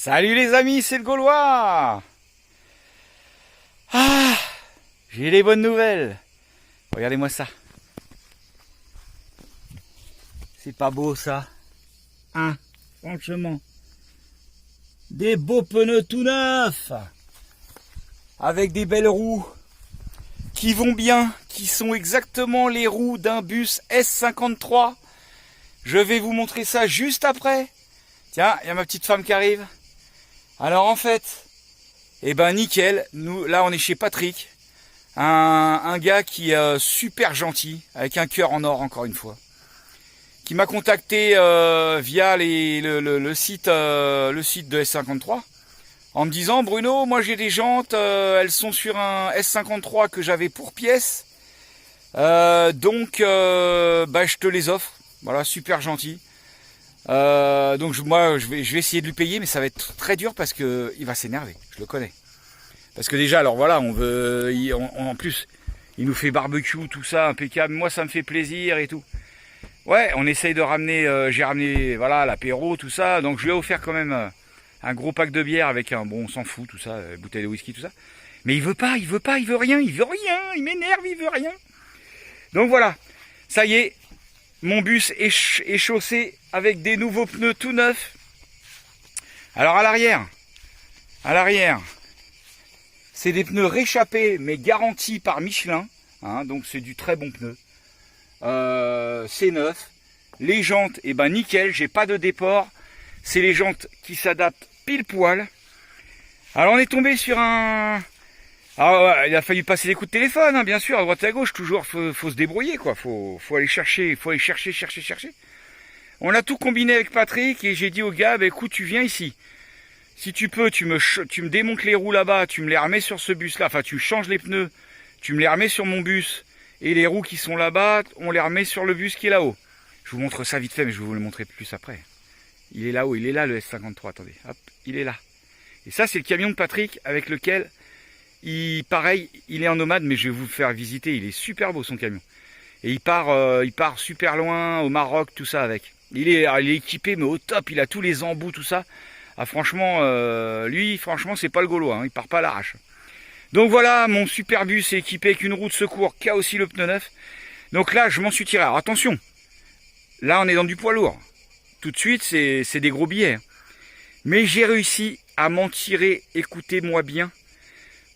Salut les amis, c'est le Gaulois. Ah, j'ai des bonnes nouvelles. Regardez-moi ça. C'est pas beau ça, hein, franchement. Des beaux pneus tout neufs, avec des belles roues qui vont bien, qui sont exactement les roues d'un bus S53. Je vais vous montrer ça juste après. Tiens, il y a ma petite femme qui arrive. Alors en fait, nickel, nous là on est chez Patrick, un gars qui est super gentil, avec un cœur en or encore une fois, qui m'a contacté via le site de S53, en me disant Bruno, moi j'ai des jantes, elles sont sur un S53 que j'avais pour pièce, donc je te les offre, voilà, super gentil. Moi je vais essayer de lui payer, mais ça va être très dur parce que il va s'énerver, je le connais. Parce que déjà, alors voilà, en plus, il nous fait barbecue, tout ça, impeccable. Moi, ça me fait plaisir et tout. Ouais, on essaye de ramener, j'ai ramené, voilà, l'apéro, tout ça. Donc, je lui ai offert quand même un gros pack de bière avec on s'en fout, tout ça, bouteille de whisky, tout ça. Mais il veut rien, il m'énerve, il veut rien. Donc voilà, ça y est, mon bus est chaussé avec des nouveaux pneus tout neufs. Alors, à l'arrière, c'est des pneus réchappés, mais garantis par Michelin. Hein, donc c'est du très bon pneu. C'est neuf. Les jantes, nickel, j'ai pas de déport. C'est les jantes qui s'adaptent pile poil. Alors on est tombé sur un... Alors il a fallu passer des coups de téléphone, hein, bien sûr, à droite et à gauche, toujours, faut se débrouiller, quoi. Faut aller chercher, chercher. On a tout combiné avec Patrick et j'ai dit au gars, écoute, tu viens ici. Si tu peux, tu me démontes les roues là-bas, tu me les remets sur ce bus-là, enfin tu changes les pneus, tu me les remets sur mon bus, et les roues qui sont là-bas, on les remet sur le bus qui est là-haut. Je vous montre ça vite fait, mais je vais vous le montrer plus après. Il est là-haut, il est là le S53, attendez, hop, il est là. Et ça c'est le camion de Patrick avec lequel, il est en nomade, mais je vais vous le faire visiter, il est super beau son camion. Et il part super loin, au Maroc, tout ça avec. Il est équipé, mais au top, il a tous les embouts, tout ça. Ah franchement, lui, c'est pas le Gaulois, hein, il part pas à l'arrache. Donc voilà, mon super bus est équipé avec une roue de secours qui a aussi le pneu neuf. Donc là, je m'en suis tiré. Alors attention, là on est dans du poids lourd. Tout de suite, c'est des gros billets. Mais j'ai réussi à m'en tirer, écoutez-moi bien,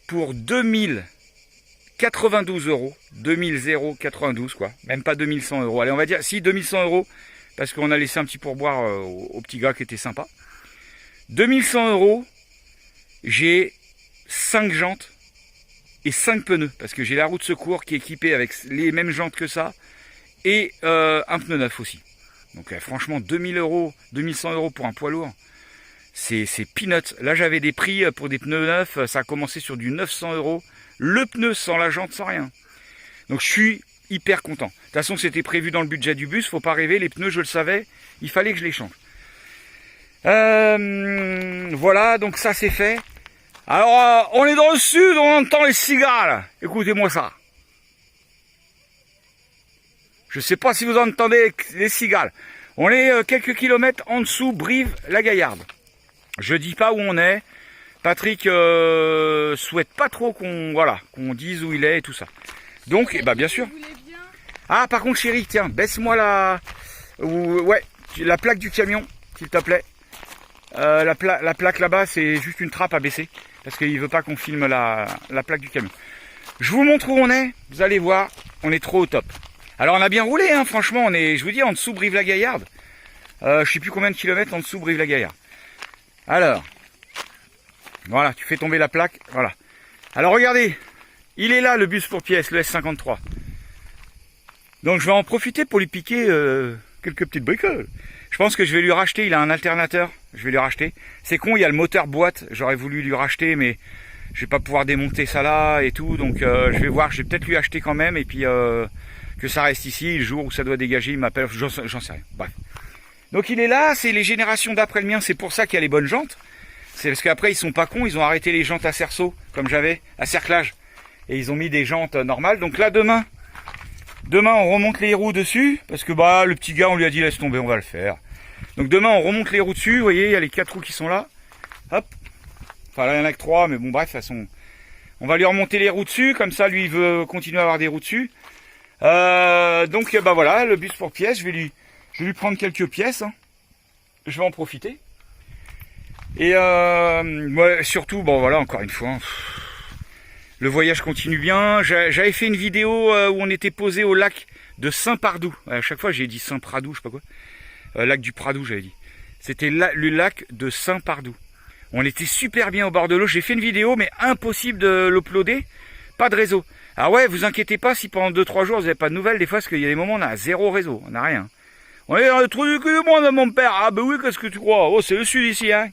pour 2092 euros. 2092 quoi, même pas 2100 euros. Allez, on va dire, si 2100 euros, parce qu'on a laissé un petit pourboire au petit gars qui était sympa. 2100 euros, j'ai 5 jantes et 5 pneus, parce que j'ai la roue de secours qui est équipée avec les mêmes jantes que ça, et un pneu neuf aussi. Donc franchement, 2100 euros pour un poids lourd, c'est peanuts. Là j'avais des prix pour des pneus neufs, ça a commencé sur du 900 euros, le pneu sans la jante, sans rien. Donc je suis hyper content. De toute façon c'était prévu dans le budget du bus, faut pas rêver, les pneus je le savais, il fallait que je les change. Voilà, donc ça c'est fait. Alors, on est dans le sud, on entend les cigales. Écoutez-moi ça. Je sais pas si vous entendez les cigales. On est quelques kilomètres en dessous, Brive-la-Gaillarde. Je dis pas où on est. Patrick souhaite pas trop qu'on dise où il est et tout ça. Donc, bien sûr. Ah, par contre, chérie, tiens, baisse-moi la plaque du camion, s'il te plaît. La plaque là-bas, c'est juste une trappe à baisser. Parce qu'il veut pas qu'on filme la plaque du camion. Je vous montre où on est. Vous allez voir, on est trop au top. Alors on a bien roulé, hein, franchement. On est, je vous dis, en dessous Brive-la-Gaillarde. Je sais plus combien de kilomètres en dessous Brive-la-Gaillarde. Alors, voilà, tu fais tomber la plaque. Voilà. Alors regardez, il est là le bus pour pièces, le S53. Donc je vais en profiter pour lui piquer quelques petites bricoles. Je pense que je vais lui racheter, il a un alternateur, je vais lui racheter. C'est con, il y a le moteur boîte, j'aurais voulu lui racheter, mais je vais pas pouvoir démonter ça là et tout. Donc je vais voir, je vais peut-être lui acheter quand même, et puis que ça reste ici, le jour où ça doit dégager, il m'appelle, j'en sais rien. Bref. Donc il est là, c'est les générations d'après le mien, c'est pour ça qu'il y a les bonnes jantes. C'est parce qu'après ils sont pas cons, ils ont arrêté les jantes à cerceau, comme j'avais, à cerclage. Et ils ont mis des jantes normales. Donc là demain, on remonte les roues dessus, parce que le petit gars on lui a dit laisse tomber, on va le faire. Donc demain on remonte les roues dessus, vous voyez, il y a les 4 roues qui sont là. Hop. Enfin là il y en a que 3, mais bon bref, de toute façon. On va lui remonter les roues dessus, comme ça lui il veut continuer à avoir des roues dessus. Donc bah voilà, le bus pour pièces, je vais lui prendre quelques pièces. Hein. Je vais en profiter. Et ouais, surtout, bon voilà, encore une fois, le voyage continue bien. J'avais fait une vidéo où on était posé au lac de Saint-Pardou. À chaque fois j'ai dit Saint-Pradou, je sais pas quoi. Lac du Pradou j'avais dit. C'était le lac de Saint-Pardou. On était super bien au bord de l'eau. J'ai fait une vidéo, mais impossible de l'uploader. Pas de réseau. Ah ouais, vous inquiétez pas si pendant 2-3 jours vous n'avez pas de nouvelles. Des fois, parce qu'il y a des moments où on a 0 réseau. On n'a rien. On est dans le trou du cul du monde, mon père. Ah bah oui, qu'est-ce que tu crois? Oh, c'est le sud ici, hein.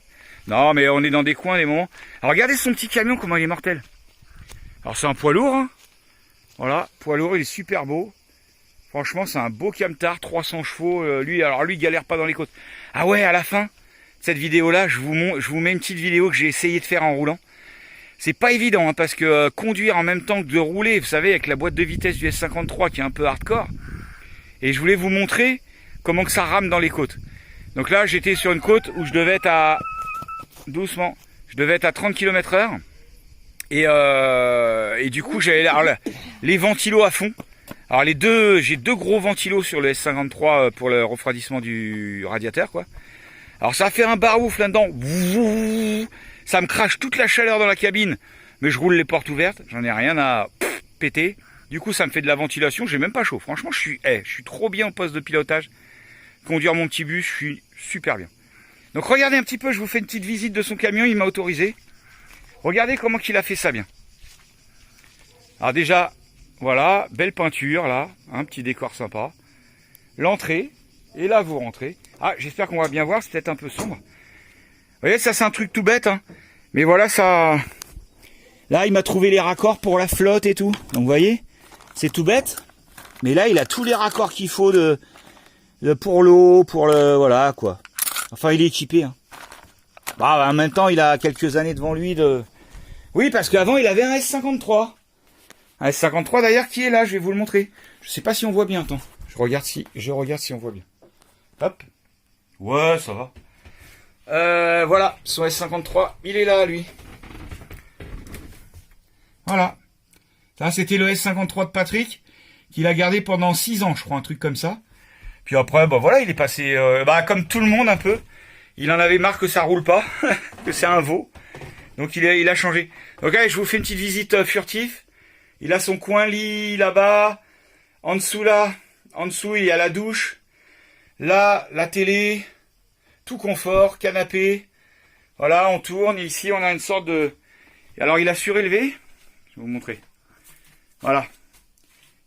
Non, mais on est dans des coins, des moments. Alors regardez son petit camion, comment il est mortel. Alors c'est un poids lourd, hein. Voilà, poids lourd, il est super beau. Franchement, c'est un beau camtar, 300 chevaux. Lui, il galère pas dans les côtes. Ah ouais, à la fin, cette vidéo-là, je vous mets une petite vidéo que j'ai essayé de faire en roulant. C'est pas évident, hein, parce que conduire en même temps que de rouler, vous savez, avec la boîte de vitesse du S53 qui est un peu hardcore. Et je voulais vous montrer comment que ça rame dans les côtes. Donc là, j'étais sur une côte où je devais être à... Doucement. Je devais être à 30 km/h. Et du coup, j'avais les ventilos à fond. Alors j'ai deux gros ventilos sur le S53 pour le refroidissement du radiateur, quoi. Alors ça fait un barouf là-dedans. Ça me crache toute la chaleur dans la cabine. Mais je roule les portes ouvertes. J'en ai rien à péter. Du coup, ça me fait de la ventilation. J'ai même pas chaud. Franchement, je suis trop bien au poste de pilotage. Conduire mon petit bus, je suis super bien. Donc regardez un petit peu, je vous fais une petite visite de son camion. Il m'a autorisé. Regardez comment qu'il a fait ça bien. Alors déjà, voilà, belle peinture là. Un petit décor sympa. L'entrée. Et là, vous rentrez. Ah, j'espère qu'on va bien voir, c'est peut-être un peu sombre. Vous voyez, ça c'est un truc tout bête, hein. Mais voilà, ça... Là, il m'a trouvé les raccords pour la flotte et tout. Donc, vous voyez, c'est tout bête. Mais là, il a tous les raccords qu'il faut pour l'eau, pour le... Voilà, quoi. Enfin, il est équipé, hein. Bah, en même temps, il a quelques années devant lui de... Oui, parce qu'avant, il avait un S53. Un S53, d'ailleurs, qui est là, je vais vous le montrer. Je sais pas si on voit bien, attends. Je regarde si on voit bien. Hop. Ouais, ça va. Voilà, son S53, il est là, lui. Voilà. Ça, c'était le S53 de Patrick, qu'il a gardé pendant 6 ans, je crois, un truc comme ça. Puis après, bah voilà, il est passé, comme tout le monde un peu. Il en avait marre que ça roule pas, que c'est un veau. Donc il a changé. Donc allez, je vous fais une petite visite furtive. Il a son coin lit là-bas. En dessous là, il y a la douche. Là, la télé. Tout confort, canapé. Voilà, on tourne. Et ici, on a une sorte de... Alors, il a surélevé. Je vais vous montrer. Voilà.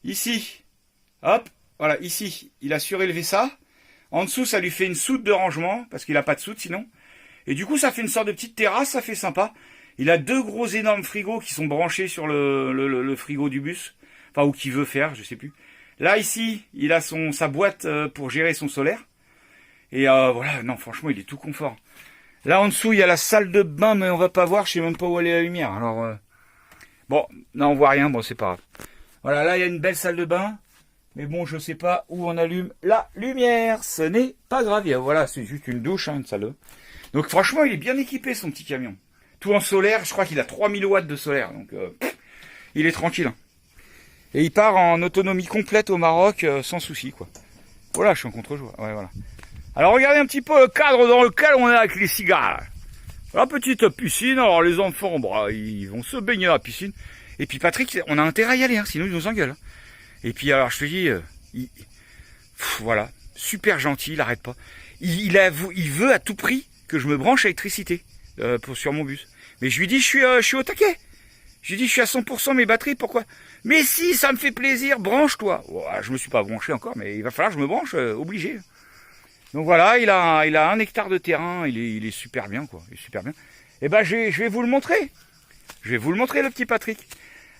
Ici. Hop. Voilà, ici. Il a surélevé ça. En dessous, ça lui fait une soute de rangement. Parce qu'il n'a pas de soute, sinon. Et du coup, ça fait une sorte de petite terrasse. Ça fait sympa. Il a 2 gros énormes frigos qui sont branchés sur le frigo du bus. Enfin, ou qui veut faire, je sais plus. Là, ici, il a sa boîte pour gérer son solaire. Et voilà, non, franchement, il est tout confort. Là, en dessous, il y a la salle de bain, mais on va pas voir, je sais même pas où elle est la lumière. Alors, bon, non, on voit rien, bon, c'est pas grave. Voilà, là, il y a une belle salle de bain. Mais bon, je sais pas où on allume la lumière. Ce n'est pas grave. Voilà, c'est juste une douche, hein, une salle de bain. Donc, franchement, il est bien équipé, son petit camion. Tout en solaire, je crois qu'il a 3000 watts de solaire. Donc, il est tranquille. Hein. Et il part en autonomie complète au Maroc, sans souci, quoi. Voilà, je suis en contre-joie. Ouais, voilà. Alors, regardez un petit peu le cadre dans lequel on est avec les cigares. La petite piscine. Alors, les enfants, ils vont se baigner dans la piscine. Et puis, Patrick, on a intérêt à y aller, hein, sinon il nous engueule. Hein. Et puis, alors, je te dis, voilà. Super gentil, il arrête pas. Il veut à tout prix que je me branche à l'électricité sur mon bus. Mais je lui dis, je suis au taquet. Je lui dis, je suis à 100% mes batteries, pourquoi? Mais si, ça me fait plaisir, branche-toi. Oh, je me suis pas branché encore, mais il va falloir que je me branche, obligé. Donc voilà, il a 1 hectare de terrain, il est super bien, quoi. Il est super bien. Et ben, je vais vous le montrer. Je vais vous le montrer, le petit Patrick.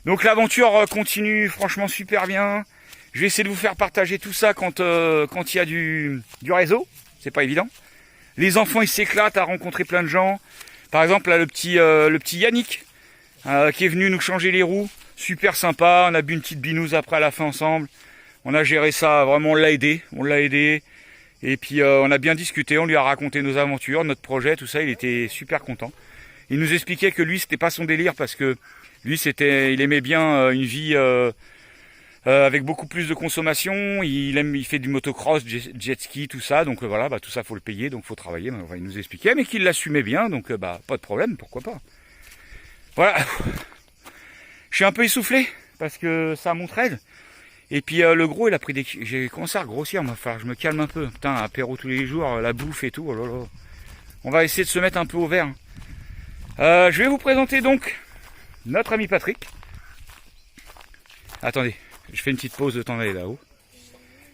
Donc l'aventure continue, franchement, super bien. Je vais essayer de vous faire partager tout ça quand il y a du réseau. C'est pas évident. Les enfants, ils s'éclatent à rencontrer plein de gens. Par exemple, là, le petit Yannick, qui est venu nous changer les roues. Super sympa. On a bu une petite binouse après à la fin ensemble. On a géré ça, vraiment, on l'a aidé. Et puis on a bien discuté, on lui a raconté nos aventures, notre projet, tout ça, il était super content. Il nous expliquait que lui, c'était pas son délire parce que lui, il aimait bien une vie avec beaucoup plus de consommation. Il fait du motocross, jet ski, tout ça. Donc voilà, bah, tout ça, faut le payer, donc faut travailler. Enfin, il nous expliquait, mais qu'il l'assumait bien, donc bah pas de problème, pourquoi pas. Voilà. Je suis un peu essoufflé parce que ça monte raide. Et puis le gros, il a pris j'ai commencé à grossir, il va falloir que je me calme un peu. Putain, apéro tous les jours, la bouffe et tout. Oh là là. On va essayer de se mettre un peu au vert. Je vais vous présenter donc notre ami Patrick. Attendez, je fais une petite pause de temps d'aller là-haut.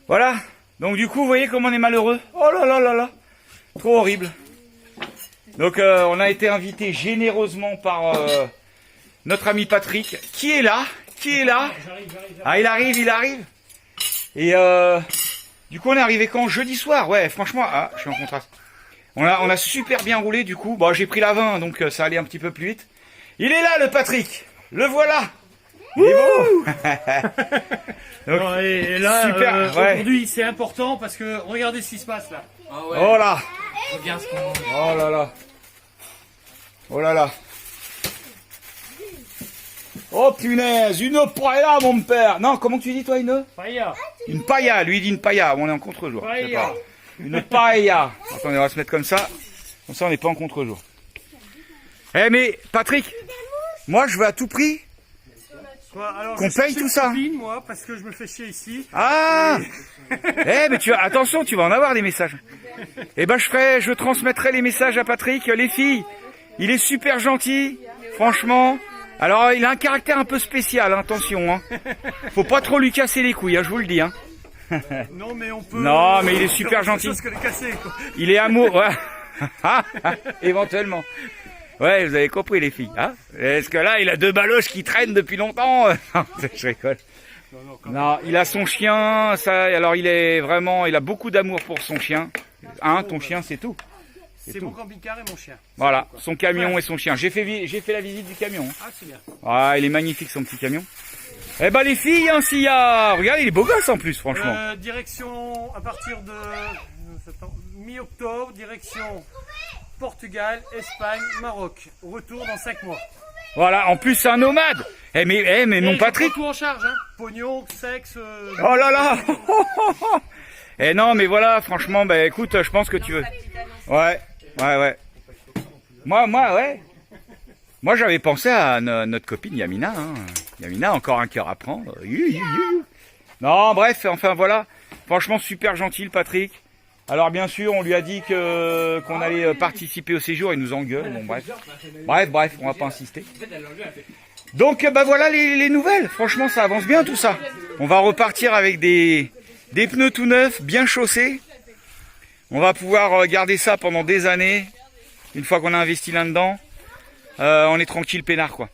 Voilà, donc du coup, vous voyez comment on est malheureux. Oh là là là là, trop horrible. Donc on a été invité généreusement par notre ami Patrick, qui est là. Qui est là? Ah, il arrive. Et du coup, on est arrivé quand? Jeudi soir. Ouais, franchement, ah, je suis en contraste. On a super bien roulé du coup. Bon, j'ai pris la 20, donc ça allait un petit peu plus vite. Il est là, le Patrick. Le voilà. Il est beau. Donc, non, et là, super, aujourd'hui, c'est important parce que regardez ce qui se passe là. Ah ouais. Oh là. Regarde ce qu'on... Oh là là. Oh là là. Oh punaise, une paella mon père. Non, comment tu dis toi Paella. Une paella, lui il dit une paella, on est en contre-jour. Paella. Une paella. Attendez, on va se mettre comme ça. Comme ça on n'est pas en contre-jour. Eh mais Patrick, moi je veux à tout prix qu'on paye tout ça. Moi, parce que je me fais chier ici. Ah. Eh mais attention, tu vas en avoir des messages. Eh ben je transmettrai les messages à Patrick, les filles. Il est super gentil, franchement. Alors, il a un caractère un peu spécial, hein, attention. Hein. Faut pas trop lui casser les couilles, hein, je vous le dis. Hein. Non, mais on peut... Non, mais il est super gentil. Que les casser, quoi. Il est amoureux. Ouais. Éventuellement. Ouais, vous avez compris, les filles. Hein. Est-ce que là, il a deux baloches qui traînent depuis longtemps? Non, je rigole. Non, il a son chien. Alors, il a beaucoup d'amour pour son chien. Hein, ton chien, c'est tout. C'est mon camping-car et mon chien. Voilà, son camion et son chien. J'ai fait la visite du camion. Ah, c'est bien. Ah, il est magnifique son petit camion. Eh ben les filles, hein, s'il y a... Regardez, il est beau gosse en plus, franchement. Direction à partir de mi-octobre, direction Portugal, Espagne, Maroc. Retour dans 5 mois. Voilà, en plus c'est un nomade. Mais mon Patrick... Tout en charge, hein. Pognon, sexe... Oh là là. Eh non, mais voilà, franchement, bah écoute, je pense que tu veux... Ouais. Moi, j'avais pensé à notre copine Yamina. Hein. Yamina, encore un cœur à prendre. Non, bref, enfin voilà. Franchement, super gentil, le Patrick. Alors, bien sûr, on lui a dit qu'on allait participer au séjour. Il nous engueule. Bon, bref, on va pas insister. Donc, bah voilà les nouvelles. Franchement, ça avance bien tout ça. On va repartir avec des pneus tout neufs, bien chaussés. On va pouvoir garder ça pendant des années. Une fois qu'on a investi là-dedans, on est tranquille, peinard, quoi.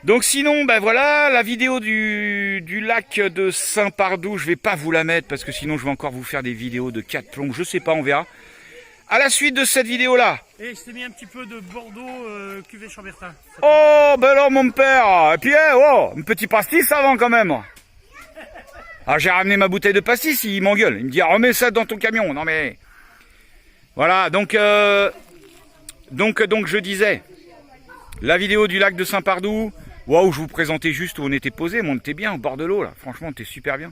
Donc sinon, ben voilà, la vidéo du lac de Saint-Pardoux, je vais pas vous la mettre parce que sinon je vais encore vous faire des vidéos de 4 plombs. Je sais pas, on verra. À la suite de cette vidéo-là. Et je t'ai mis un petit peu de Bordeaux cuvée Chambertin. Oh, ben alors mon père. Et puis, un petit pastis avant quand même. Ah, j'ai ramené ma bouteille de pastis, il m'engueule. Il me dit, remets ça dans ton camion. Non mais... Voilà, donc je disais, la vidéo du lac de Saint-Pardoux, waouh, je vous présentais juste où on était posé, mais on était bien au bord de l'eau là, franchement on était super bien.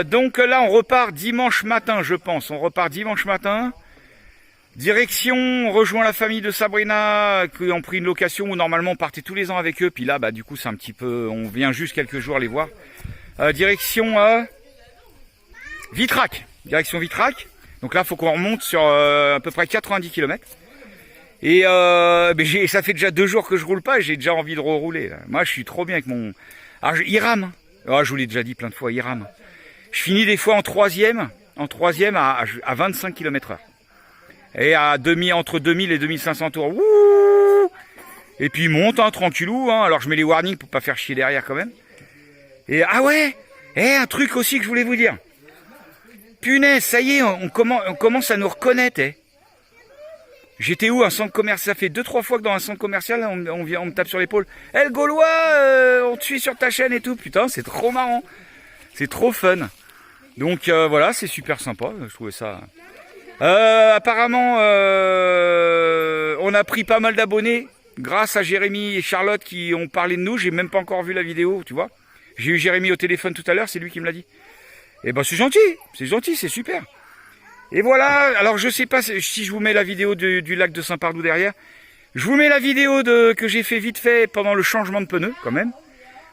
Donc là on repart dimanche matin, je pense, direction, on rejoint la famille de Sabrina, qui ont pris une location où normalement on partait tous les ans avec eux, puis là bah du coup c'est un petit peu, on vient juste quelques jours les voir. Direction Vitrac. Donc là, il faut qu'on remonte sur à peu près 90 km. Et ça fait déjà 2 jours que je roule pas et j'ai déjà envie de rerouler. Là. Moi, je suis trop bien avec mon... Alors, il rame. Oh, je vous l'ai déjà dit plein de fois, il rame. Je finis des fois en troisième à 25 km/h. Et entre 2000 et 2500 tours. Wouh, et puis il monte, hein, tranquillou. Hein. Alors, je mets les warnings pour pas faire chier derrière quand même. Et ah ouais, un truc aussi que je voulais vous dire. Punaise, ça y est, on commence à nous reconnaître. J'étais où? Un centre commercial. Ça fait 2-3 fois que dans un centre commercial, on me tape sur l'épaule. Le Gaulois, on te suit sur ta chaîne et tout. Putain, c'est trop marrant. C'est trop fun. Donc voilà, c'est super sympa, je trouvais ça. Apparemment, on a pris pas mal d'abonnés grâce à Jérémy et Charlotte qui ont parlé de nous. J'ai même pas encore vu la vidéo, tu vois. J'ai eu Jérémy au téléphone tout à l'heure, c'est lui qui me l'a dit. Et ben c'est gentil, c'est super. Et voilà, alors je sais pas si je vous mets la vidéo du lac de Saint-Pardoux derrière. Je vous mets la vidéo que j'ai fait vite fait pendant le changement de pneus quand même.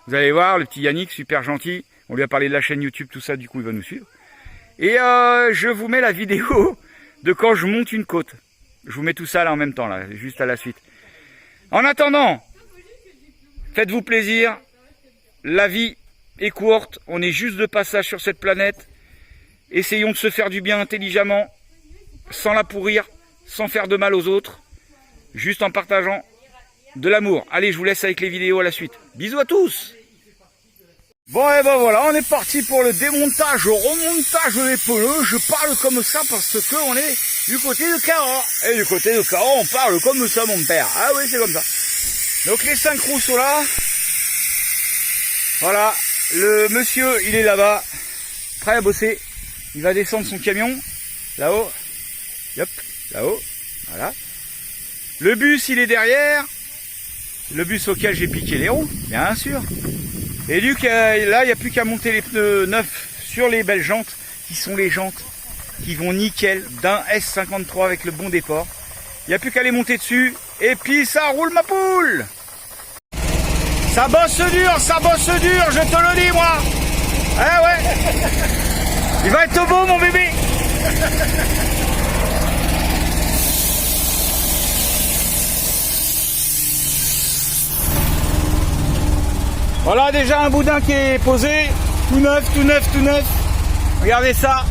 Vous allez voir, le petit Yannick, super gentil. On lui a parlé de la chaîne YouTube, tout ça, du coup il va nous suivre. Et je vous mets la vidéo de quand je monte une côte. Je vous mets tout ça là en même temps, là, juste à la suite. En attendant, faites-vous plaisir. La vie est courte, on est juste de passage sur cette planète. Essayons de se faire du bien intelligemment, sans la pourrir, sans faire de mal aux autres, juste en partageant de l'amour. Allez, je vous laisse avec les vidéos à la suite. Bisous à tous! Bon, et ben voilà, on est parti pour le démontage, remontage des pneus. Je parle comme ça parce que on est du côté de Cahors. Et du côté de Cahors, on parle comme ça, mon père. Ah oui, c'est comme ça. Donc les 5 roues sont là. Voilà, le monsieur, il est là-bas, prêt à bosser. Il va descendre son camion, là-haut. Hop, là-haut, voilà. Le bus, il est derrière. Le bus auquel j'ai piqué les roues, bien sûr. Et là, il n'y a plus qu'à monter les pneus neufs sur les belles jantes, qui sont les jantes qui vont nickel d'un S53 avec le bon départ. Il n'y a plus qu'à les monter dessus, et puis ça roule ma poule. Ça bosse dur, je te le dis moi. Ah ouais. Il va être beau mon bébé. Voilà déjà un boudin qui est posé, tout neuf. Regardez ça.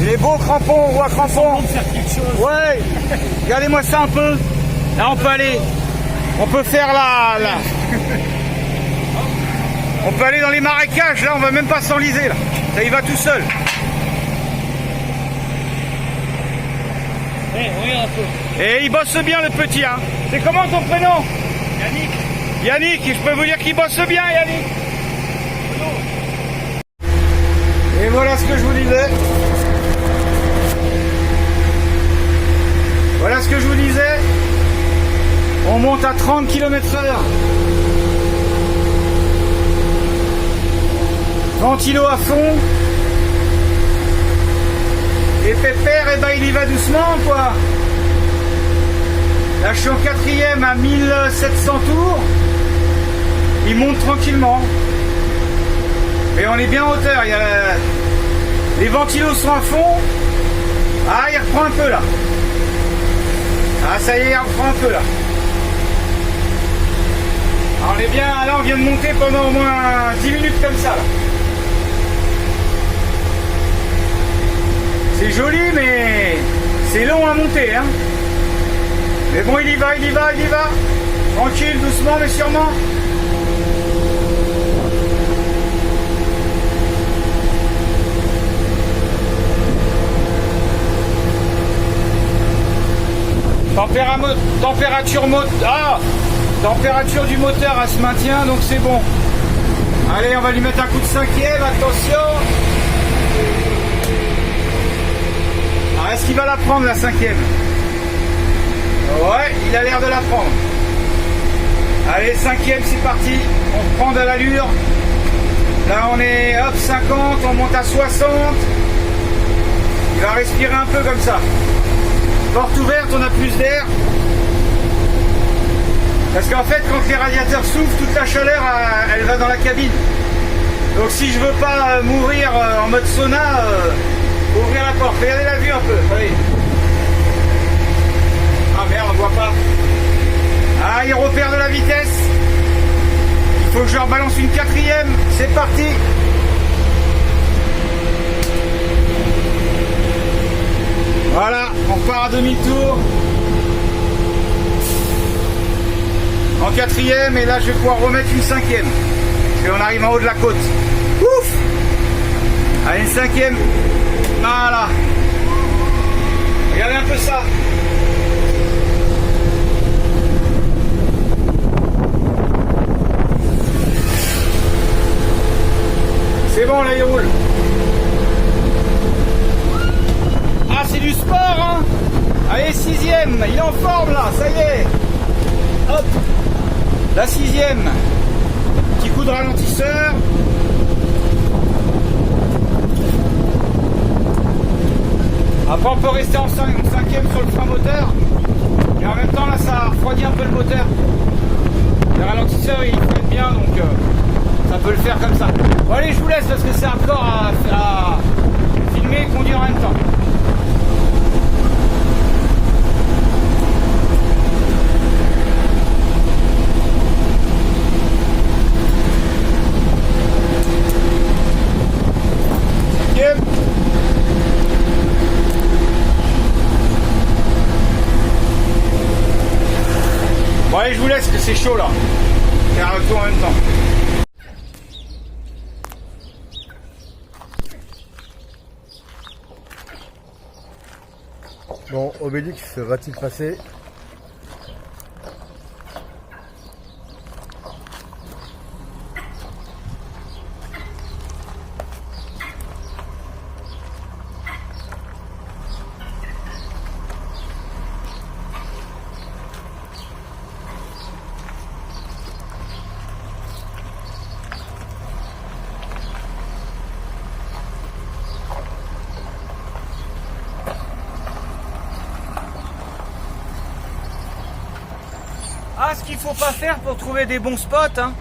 Les beaux crampons, on voit crampons. Ouais, regardez-moi ça un peu. Là on peut aller, on peut faire on peut aller dans les marécages, là on va même pas s'enliser là. Ça y va tout seul. Regarde un peu. Et il bosse bien le petit, hein. C'est comment ton prénom? Yannick. Yannick, je peux vous dire qu'il bosse bien, Yannick. Et voilà ce que je vous disais. Voilà ce que je vous disais. On monte à 30 km/h. Ventilo à fond. Et Pépère, eh ben, il y va doucement, quoi. Là, je suis en 4e à 1700 tours. Il monte tranquillement. Et on est bien en hauteur. Les ventilos sont à fond. Ah, il reprend un peu, là. Ah, ça y est, il reprend un peu, là. Alors, on est bien. Là, on vient de monter pendant au moins 10 minutes comme ça, là. C'est joli, mais c'est long à monter, hein. Mais bon, il y va. Tranquille, doucement, mais sûrement. Température du moteur, elle se maintient, donc c'est bon. Allez, on va lui mettre un coup de 5e, attention. Alors, est-ce qu'il va la prendre, la 5e? Ouais, il a l'air de la prendre. Allez, 5e, c'est parti. On prend de l'allure. Là, on est, hop, 50, on monte à 60. Il va respirer un peu comme ça. Porte ouverte, on a plus d'air. Parce qu'en fait, quand les radiateurs s'ouvrent, toute la chaleur, elle va dans la cabine. Donc si je veux pas mourir en mode sauna, faut ouvrir la porte. Regardez la vue un peu. Allez. Ah merde, on voit pas. Ah, il repère de la vitesse. Il faut que je leur balance une 4e. C'est parti. Voilà, on part à demi-tour. En 4e, et là je vais pouvoir remettre une 5e. Et on arrive en haut de la côte. Ouf! Allez, une 5e. Voilà. Regardez un peu ça. bon, là il roule. Ah, c'est du sport, hein. Allez, 6ème, il est en forme là, ça y est. Hop, la 6ème. Petit coup de ralentisseur. Après on peut rester en 5ème sur le frein moteur. Et en même temps là ça refroidit un peu le moteur. Le ralentisseur il freine bien donc ça peut le faire comme ça. Bon allez, je vous laisse parce que c'est hardcore à filmer et conduire en même temps. Bon allez, je vous laisse que c'est chaud là. C'est un retour en même temps. Bon, Obélix va-t-il passer? Ah, ce qu'il faut pas faire pour trouver des bons spots, hein.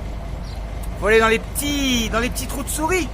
Faut aller dans les petits trous de souris.